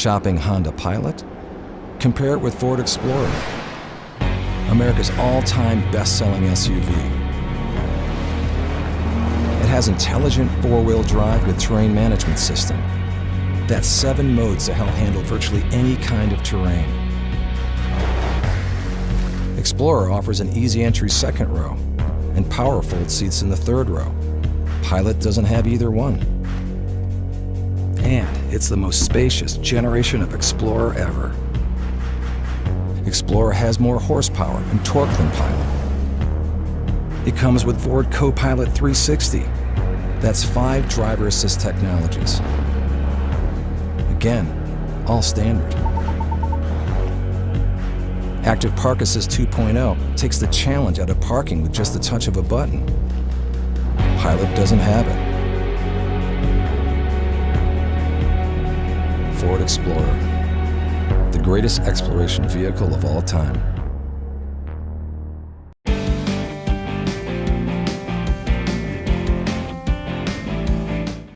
Shopping Honda Pilot? Compare it with Ford Explorer, America's all-time best-selling SUV. It has intelligent four-wheel drive with terrain management system. That's 7 modes to help handle virtually any kind of terrain. Explorer offers an easy entry second row and power fold seats in the third row. Pilot doesn't have either one. And it's the most spacious generation of Explorer ever. Explorer has more horsepower and torque than Pilot. It comes with Ford Co-Pilot 360. That's 5 driver assist technologies. Again, all standard. Active Park Assist 2.0 takes the challenge out of parking with just the touch of a button. Pilot doesn't have it. Ford Explorer, the greatest exploration vehicle of all time.